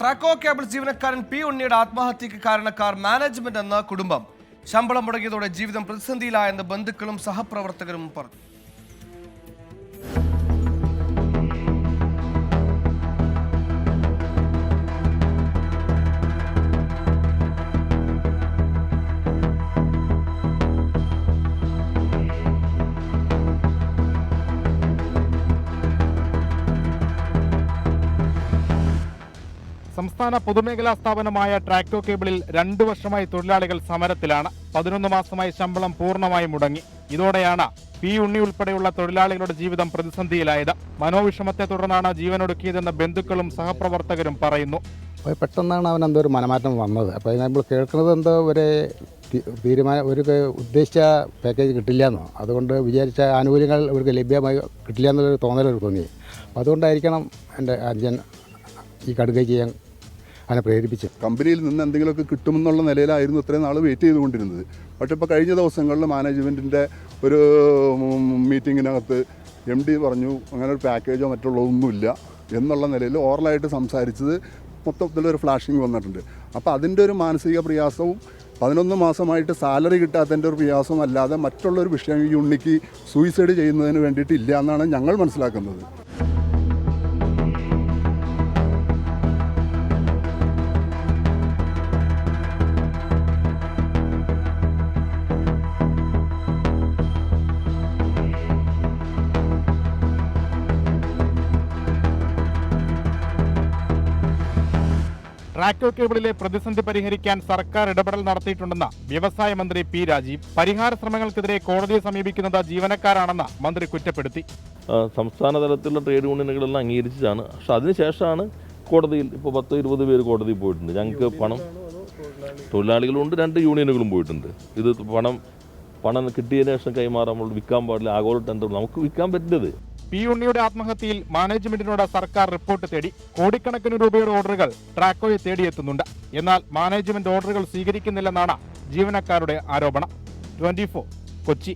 Traco cables ജീവനക്കാരൻ P ഉണ്ണിയുടെ ആത്മഹത്യക്ക് കാരണക്കാർ മാനേജ്മെന്റ് എന്ന കുടുംബം. ശമ്പളം മുടങ്ങിയതോടെ ജീവിതം പ്രതിസന്ധിയിലായെന്ന് ബന്ധുക്കളും സഹപ്രവർത്തകരും പറഞ്ഞു. സംസ്ഥാന പൊതുമേഖലാ സ്ഥാപനമായ ട്രാക്കോ കേബിളിൽ 2 വർഷമായി തൊഴിലാളികൾ സമരത്തിലാണ്. 11 മാസമായി ശമ്പളം പൂർണ്ണമായി മുടങ്ങി. ഇതോടെയാണ് പി ഉണ്ണി ഉൾപ്പെടെയുള്ള തൊഴിലാളികളുടെ ജീവിതം പ്രതിസന്ധിയിലായത്. മനോവിഷമത്തെ തുടർന്നാണ് ജീവനൊടുക്കിയതെന്ന് ബന്ധുക്കളും സഹപ്രവർത്തകരും പറയുന്നു. പെട്ടെന്നാണ് അവൻ എന്തോ ഒരു മനമാറ്റം വന്നത്. അപ്പോൾ നമ്മൾ കേൾക്കുന്നത് എന്തോ ഒരു ഉദ്ദേശിച്ച പാക്കേജ് കിട്ടില്ല അതുകൊണ്ട് വിചാരിച്ച ആനുകൂല്യങ്ങൾ ഇവർക്ക് ലഭ്യമായി കിട്ടില്ല എന്നുള്ളൊരു തോന്നൽ തോന്നി. അതുകൊണ്ടായിരിക്കണം എൻ്റെ അച്ഛൻ ഈ കടുകൈ ചെയ്യാൻ അവനെ പ്രേരിപ്പിച്ചു. കമ്പനിയിൽ നിന്ന് എന്തെങ്കിലുമൊക്കെ കിട്ടുമെന്നുള്ള നിലയിലായിരുന്നു ഇത്രയും നാൾ വെയിറ്റ് ചെയ്തുകൊണ്ടിരുന്നത്. പക്ഷേ ഇപ്പോൾ കഴിഞ്ഞ ദിവസങ്ങളിൽ മാനേജ്മെൻറ്റിൻ്റെ ഒരു മീറ്റിങ്ങിനകത്ത് MD പറഞ്ഞു അങ്ങനെ ഒരു പാക്കേജോ മറ്റുള്ളതൊന്നുമില്ല എന്നുള്ള നിലയിൽ ഓറലായിട്ട് സംസാരിച്ചത് മൊത്തത്തിലൊരു ഫ്ലാഷിങ് വന്നിട്ടുണ്ട്. അപ്പോൾ അതിൻ്റെ ഒരു മാനസിക പ്രയാസവും 11 മാസമായിട്ട് സാലറി കിട്ടാത്തതിൻ്റെ ഒരു പ്രയാസവും അല്ലാതെ മറ്റുള്ളൊരു വിഷയം ഈ ഉണ്ണിക്ക് സൂയിസൈഡ് ചെയ്യുന്നതിന് വേണ്ടിയിട്ടില്ല എന്നാണ് ഞങ്ങൾ മനസ്സിലാക്കുന്നത്. ട്രാക്കോ കേബിളിലെ പ്രതിസന്ധി പരിഹരിക്കാൻ സർക്കാർ ഇടപെടൽ നടത്തിയിട്ടുണ്ടെന്ന് വ്യവസായ മന്ത്രി പി രാജീവ്. പരിഹാര ശ്രമങ്ങൾക്കെതിരെ കോടതിയെ സമീപിക്കുന്നത് ജീവനക്കാരാണെന്ന് മന്ത്രി കുറ്റപ്പെടുത്തി. സംസ്ഥാന തലത്തിലുള്ള ട്രേഡ് യൂണിയനുകളെല്ലാം അംഗീകരിച്ചതാണ്. പക്ഷെ അതിനുശേഷമാണ് കോടതിയിൽ ഇപ്പോൾ 10-20 പേര് കോടതിയിൽ പോയിട്ടുണ്ട്. ഞങ്ങൾക്ക് പണം തൊഴിലാളികളുണ്ട്, 2 യൂണിയനുകളും പോയിട്ടുണ്ട്. ഇത് പണം കിട്ടിയതിനു ശേഷം കൈമാറാൻ വിൽക്കാൻ പാടില്ല. ആഗോള ടെൻഡർ നമുക്ക് വിൽക്കാൻ പറ്റില്ലത്. പി ഉണ്ണിയുടെ ആത്മഹത്യയിൽ മാനേജ്മെന്റിനോട് സർക്കാർ റിപ്പോർട്ട് തേടി. കോടിക്കണക്കിന് രൂപയുടെ ഓർഡറുകൾ ട്രാക്കോയെ തേടിയെത്തുന്നുണ്ട്. എന്നാൽ മാനേജ്മെന്റ് ഓർഡറുകൾ സ്വീകരിക്കുന്നില്ലെന്നാണ് ജീവനക്കാരുടെ ആരോപണം. 24 കൊച്ചി.